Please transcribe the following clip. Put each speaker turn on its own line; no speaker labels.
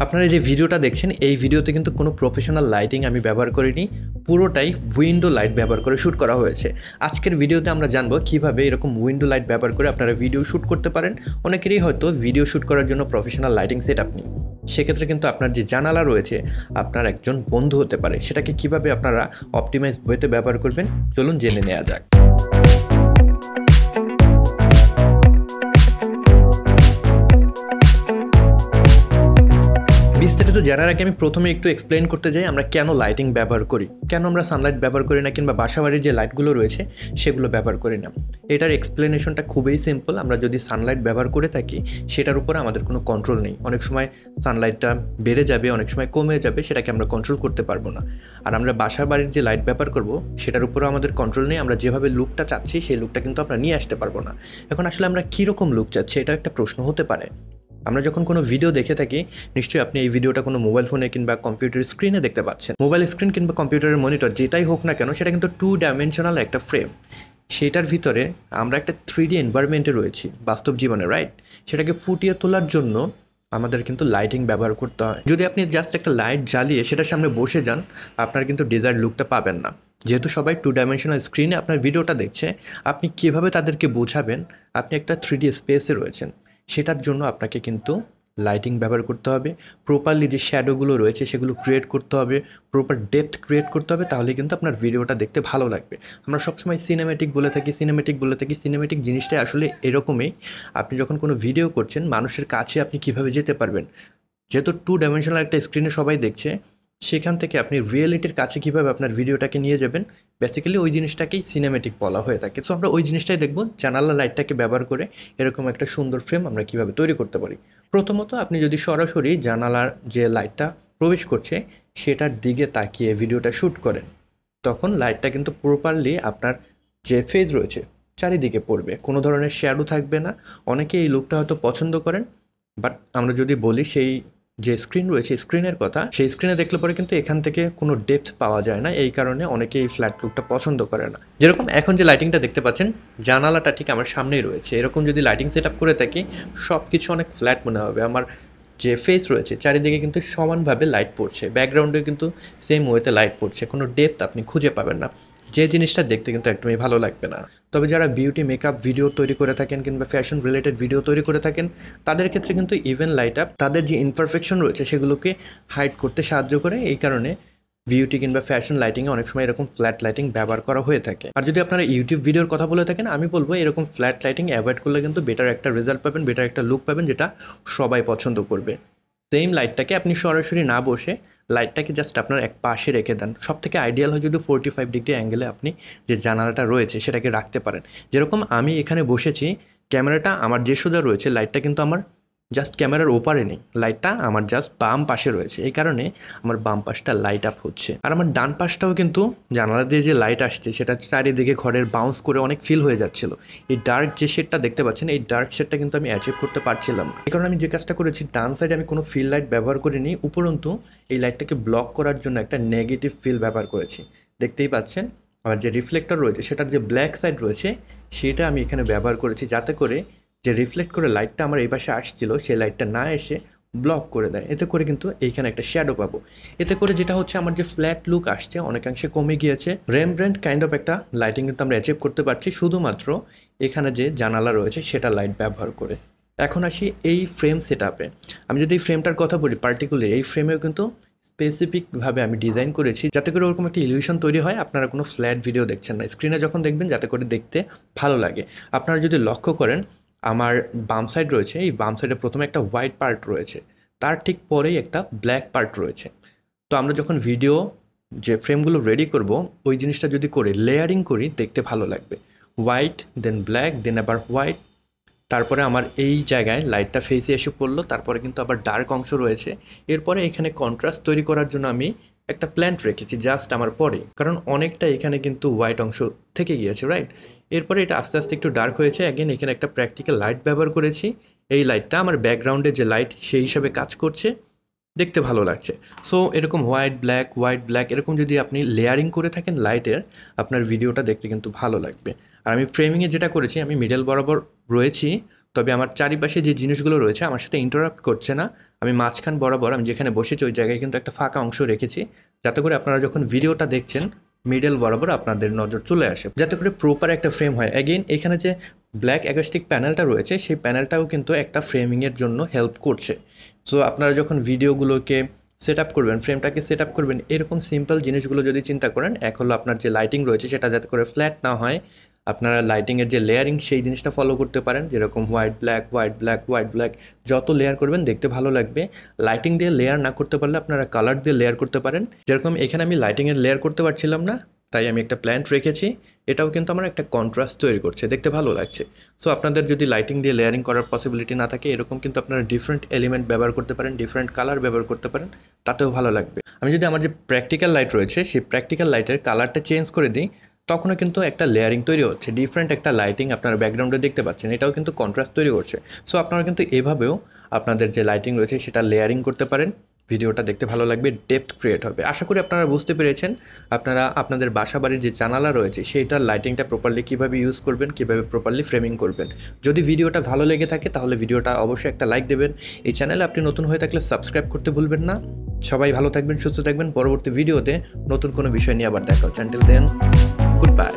আপনারা যে ভিডিওটা দেখছেন এই ভিডিওতে কিন্তু কোনো প্রফেশনাল লাইটিং আমি ব্যবহার করিনি, পুরোটাই উইন্ডো লাইট ব্যবহার করে শ্যুট করা হয়েছে। আজকের ভিডিওতে আমরা জানবো কিভাবে এরকম উইন্ডো লাইট ব্যবহার করে আপনারা ভিডিও শ্যুট করতে পারেন। অনেকেরই হয়তো ভিডিও শ্যুট করার জন্য প্রফেশনাল লাইটিং সেটআপ নেই, সেক্ষেত্রে কিন্তু আপনার যে জানালা রয়েছে আপনার একজন বন্ধু হতে পারে। সেটাকে কিভাবে আপনারা অপটিমাইজ ওয়েতে ব্যবহার করবেন চলুন জেনে নেওয়া যাক। বিস্তারিত জানার আগে আমি প্রথমে একটু এক্সপ্লেন করতে যাই আমরা কেন লাইটিং ব্যবহার করি, কেন আমরা সানলাইট ব্যবহার করি না, কিংবা বাসাবাড়ির যে লাইটগুলো রয়েছে সেগুলো ব্যবহার করি না। এটার এক্সপ্লেনেশনটা খুবই সিম্পল। আমরা যদি সানলাইট ব্যবহার করে থাকি সেটার উপরে আমাদের কোনো কন্ট্রোল নেই। অনেক সময় সানলাইটটা বেড়ে যাবে, অনেক সময় কমে যাবে, সেটাকে আমরা কন্ট্রোল করতে পারবো না। আর আমরা বাসার বাড়ির যে লাইট ব্যবহার করব সেটার উপরেও আমাদের কন্ট্রোল নেই। আমরা যেভাবে লুকটা চাচ্ছি সেই লুকটা কিন্তু আমরা নিয়ে আসতে পারবো না। এখন আসলে আমরা কীরকম লুক চাচ্ছি এটা একটা প্রশ্ন হতে পারে। আমরা যখন কোনো ভিডিও দেখে থাকি নিশ্চয়ই আপনি এই ভিডিওটা কোনো মোবাইল ফোনে কিংবা কম্পিউটার স্ক্রিনে দেখতে পাচ্ছেন। মোবাইল স্ক্রিন কিংবা কম্পিউটারের মনিটর যেটাই হোক না কেন সেটা কিন্তু 2 ডাইমেনশনাল একটা ফ্রেম। সেটার ভিতরে আমরা একটা 3D এনভায়রনমেন্টে রয়েছি বাস্তব জীবনে, রাইট? সেটাকে ফুটিয়ে তোলার জন্য আমাদের কিন্তু লাইটিং ব্যবহার করতে হয়। যদি আপনি জাস্ট একটা লাইট জ্বালিয়ে সেটার সামনে বসে যান আপনার কিন্তু ডিজায়ার্ড লুকটা পাবেন না। যেহেতু সবাই 2 ডাইমেনশনাল স্ক্রিনে আপনার ভিডিওটা দেখছে, আপনি কীভাবে তাদেরকে বোঝাবেন আপনি একটা 3D স্পেসে রয়েছেন, সেটার জন্য আপনাকে কিন্তু লাইটিং ব্যবহার করতে হবে। প্রপারলি যে শ্যাডোগুলো রয়েছে সেগুলো ক্রিয়েট করতে হবে, প্রপার ডেপথ ক্রিয়েট করতে হবে, তাহলে কিন্তু আপনার ভিডিওটা দেখতে ভালো লাগবে। আমরা সবসময় সিনেমেটিক বলে থাকি, সিনেমেটিক জিনিসটাই আসলে এরকমই। আপনি যখন কোনো ভিডিও করছেন মানুষের কাছে আপনি কিভাবে যেতে পারবেন, যেহেতু 2 ডাইমেনশনাল একটা স্ক্রিনে সবাই দেখছে, সেখান থেকে আপনি রিয়েলিটির কাছে কীভাবে আপনার ভিডিওটাকে নিয়ে যাবেন, বেসিক্যালি ওই জিনিসটাকেই সিনেমেটিক বলা হয়ে থাকে। সো আমরা ওই জিনিসটাই দেখব, জানালা লাইটটাকে ব্যবহার করে এরকম একটা সুন্দর ফ্রেম আমরা কীভাবে তৈরি করতে পারি। প্রথমত আপনি যদি সরাসরি জানালার যে লাইটটা প্রবেশ করছে সেটার দিকে তাকিয়ে ভিডিওটা শ্যুট করেন, তখন লাইটটা কিন্তু প্রপারলি আপনার যে ফেস রয়েছে চারিদিকে পড়বে, কোনো ধরনের শ্যাডো থাকবে না। অনেকে এই লুকটা হয়তো পছন্দ করেন, বাট আমরা যদি বলি সেই যে স্ক্রিন রয়েছে স্ক্রিনের কথা, সেই স্ক্রিনে দেখলে পরে কিন্তু এখান থেকে কোনো ডেপথ পাওয়া যায় না। এই কারণে অনেকে এই ফ্ল্যাট লুকটা পছন্দ করে না। যেরকম এখন যে লাইটিংটা দেখতে পাচ্ছেন জানালাটা ঠিক আমার সামনেই রয়েছে, এরকম যদি লাইটিং সেট আপ করে থাকি সব কিছু অনেক ফ্ল্যাট মনে হবে। আমার যে ফেস রয়েছে চারিদিকে কিন্তু সমানভাবে লাইট পড়ছে, ব্যাকগ্রাউন্ডে কিন্তু সেম ওয়েতে লাইট পড়ছে, কোনো ডেপথ আপনি খুঁজে পাবেন না, যে জিনিসটা দেখতে কিন্তু একদমই ভালো লাগবে না। তবে যারা বিউটি মেকআপ ভিডিও তৈরি করে থাকেন কিংবা ফ্যাশন রিলেটেড ভিডিও তৈরি করে থাকেন তাদের ক্ষেত্রে কিন্তু ইভেন লাইট আপ তাদের যে ইনপারফেকশন রয়েছে সেগুলোকে হাইড করতে সাহায্য করে। এই কারণে বিউটি কিংবা ফ্যাশন লাইটিংয়ে অনেক সময় এরকম ফ্ল্যাট লাইটিং ব্যবহার করা হয়ে থাকে। আর যদি আপনারা ইউটিউব ভিডিওর কথা বলে থাকেন আমি বলবো এরকম ফ্ল্যাট লাইটিং অ্যাভয়েড করলে কিন্তু বেটার একটা রেজাল্ট পাবেন, বেটার একটা লুক পাবেন, যেটা সবাই পছন্দ করবে। সেম লাইটটাকে আপনি সরাসরি না বসে লাইটটাকে জাস্ট আপনার এক পাশে রেখে দেন। সব থেকে আইডিয়াল হয় যদি 45 ডিগ্রি অ্যাঙ্গেলে আপনি যে জানালাটা রয়েছে সেটাকে রাখতে পারেন। যেরকম আমি এখানে বসেছি, ক্যামেরাটা আমার যে সোজা রয়েছে লাইটটা কিন্তু আমার জাস্ট ক্যামেরার ওপারে নেই, লাইটটা আমার জাস্ট বাম পাশে রয়েছে। এই কারণে আমার বাম পাশটা লাইট আপ হচ্ছে। আর আমার ডান পাশটাও কিন্তু জানালা দিয়ে যে লাইট আসছে সেটা চারিদিকে ঘরের বাউন্স করে অনেক ফিল হয়ে যাচ্ছিলো। এই ডার্ক যে শেডটা দেখতে পাচ্ছেন এই ডার্ক শেডটা কিন্তু আমি অ্যাচিভ করতে পারছিলাম না। এই কারণে আমি যে কাজটা করেছি ডান সাইডে আমি কোনো ফিল লাইট ব্যবহার করিনি, উপরন্তু এই লাইটটাকে ব্লক করার জন্য একটা নেগেটিভ ফিল ব্যবহার করেছি। দেখতেই পাচ্ছেন আমার যে রিফ্লেক্টর রয়েছে সেটার যে ব্ল্যাক সাইড রয়েছে সেটা আমি এখানে ব্যবহার করেছি, যাতে করে যে রিফ্লেক্ট করে লাইটটা আমার এই পাশে আসছিল সেই লাইটটা না এসে ব্লক করে দেয়। এতে করে কিন্তু এইখানে একটা শ্যাডো পাবো। এতে করে যেটা হচ্ছে আমার যে ফ্ল্যাট লুক আসছে অনেকাংশে কমে গিয়েছে। রেমব্র্যান্ড কাইন্ড অফ একটা লাইটিং কিন্তু আমরা অ্যাচিভ করতে পারছি শুধুমাত্র এখানে যে জানালা রয়েছে সেটা লাইট ব্যবহার করে। এখন আসি এই ফ্রেম সেট আপে। আমি যদি এই ফ্রেমটার কথা বলি পার্টিকুলারলি এই ফ্রেমেও কিন্তু স্পেসিফিকভাবে আমি ডিজাইন করেছি যাতে করে ওরকম একটা ইলিউশন তৈরি হয় আপনারা কোনো ফ্ল্যাট ভিডিও দেখছেন না, স্ক্রিনে যখন দেখবেন যাতে করে দেখতে ভালো লাগে। আপনারা যদি লক্ষ্য করেন আমার বাম সাইড রয়েছে, এই বাম সাইডে প্রথমে একটা হোয়াইট পার্ট রয়েছে, তার ঠিক পরেই একটা ব্ল্যাক পার্ট রয়েছে। তো আমরা যখন ভিডিও যে ফ্রেমগুলো রেডি করব ওই জিনিসটা যদি করি লেয়ারিং করি দেখতে ভালো লাগবে। হোয়াইট দেন ব্ল্যাক দেন আবার হোয়াইট, তারপরে আমার এই জায়গায় লাইটটা ফেসে এসে পড়লো, তারপরে কিন্তু আবার ডার্ক অংশ রয়েছে। এরপরে এখানে কন্ট্রাস্ট তৈরি করার জন্য আমি একটা প্ল্যান্ট রেখেছি জাস্ট আমার পরে, কারণ অনেকটা এখানে কিন্তু হোয়াইট অংশ থেকে গিয়েছে, রাইট? এরপরে এটা আস্তে আস্তে একটু ডার্ক হয়েছে। অ্যাগেন এখানে একটা প্র্যাকটিক্যাল লাইট ব্যবহার করেছি, এই লাইটটা আমার ব্যাকগ্রাউন্ডে যে লাইট সেই হিসাবে কাজ করছে, দেখতে ভালো লাগছে। সো এরকম হোয়াইট ব্ল্যাক এরকম যদি আপনি লেয়ারিং করে থাকেন লাইটের আপনার ভিডিওটা দেখতে কিন্তু ভালো লাগবে। আর আমি ফ্রেমিংয়ে যেটা করেছি আমি মিডল বরাবর রয়েছি, তবে আমার চারিপাশে যে জিনিসগুলো রয়েছে আমার সাথে ইন্টারাপ্ট করছে না। আমি মাঝখান বরাবর আমি যেখানে বসেছি ওই জায়গায় কিন্তু একটা ফাঁকা অংশ রেখেছি, যাতে করে আপনারা যখন ভিডিওটা দেখছেন মিডল বরাবর আপনাদের নজর চলে আসে, যাতে করে প্রপার একটা ফ্রেম হয়। অ্যাগেইন এখানে যে ব্ল্যাক অ্যাকোস্টিক প্যানেলটা রয়েছে সেই প্যানেলটাও কিন্তু একটা ফ্রেমিংয়ের জন্য হেল্প করছে। সো আপনারা যখন ভিডিওগুলোকে সেট আপ করবেন, ফ্রেমটাকে সেট আপ করবেন, এরকম সিম্পল জিনিসগুলো যদি চিন্তা করেন, এক হলো আপনার যে লাইটিং রয়েছে সেটা যাতে করে ফ্ল্যাট না হয়, আপনারা লাইটিংয়ের যে লেয়ারিং সেই জিনিসটা ফলো করতে পারেন, যেরকম white black white black white black, যত লেয়ার করবেন দেখতে ভালো লাগবে। লাইটিং দিয়ে লেয়ার না করতে পারলে আপনারা কালার দিয়ে লেয়ার করতে পারেন। যেরকম এখানে আমি লাইটিংয়ের লেয়ার করতে পারছিলাম না, তাই আমি একটা প্ল্যান্ট রেখেছি, এটাও কিন্তু আমার একটা কন্ট্রাস্ট তৈরি করছে, দেখতে ভালো লাগছে। সো আপনাদের যদি লাইটিং দিয়ে লেয়ারিং করার পসিবিলিটি না থাকে, এরকম কিন্তু আপনারা ডিফারেন্ট এলিমেন্ট ব্যবহার করতে পারেন, ডিফারেন্ট কালার ব্যবহার করতে পারেন, তাতেও ভালো লাগবে। আমি যদি আমার যে প্র্যাকটিক্যাল লাইট রয়েছে সেই প্র্যাকটিক্যাল লাইটের কালারটা চেঞ্জ করে দিই, তখনও কিন্তু একটা লেয়ারিং তৈরি হচ্ছে, ডিফারেন্ট একটা লাইটিং আপনারা ব্যাকগ্রাউন্ডে দেখতে পাচ্ছেন, এটাও কিন্তু কন্ট্রাস্ট তৈরি করছে। সো আপনারা কিন্তু এভাবেও আপনাদের যে লাইটিং রয়েছে সেটা লেয়ারিং করতে পারেন, ভিডিওটা দেখতে ভালো লাগবে, ডেপথ ক্রিয়েট হবে। আশা করি আপনারা বুঝতে পেরেছেন আপনারা আপনাদের বাসাবাড়ির যে জানালা রয়েছে সেইটার লাইটিংটা প্রপারলি কীভাবে ইউজ করবেন, কীভাবে প্রপারলি ফ্রেমিং করবেন। যদি ভিডিওটা ভালো লেগে থাকে তাহলে ভিডিওটা অবশ্যই একটা লাইক দেবেন। এই চ্যানেলে আপনি নতুন হয়ে থাকলে সাবস্ক্রাইব করতে ভুলবেন না। সবাই ভালো থাকবেন, সুস্থ থাকবেন। পরবর্তী ভিডিওতে নতুন কোনো বিষয় নিয়ে আবার দেখা হচ্ছে। Until then, good bye.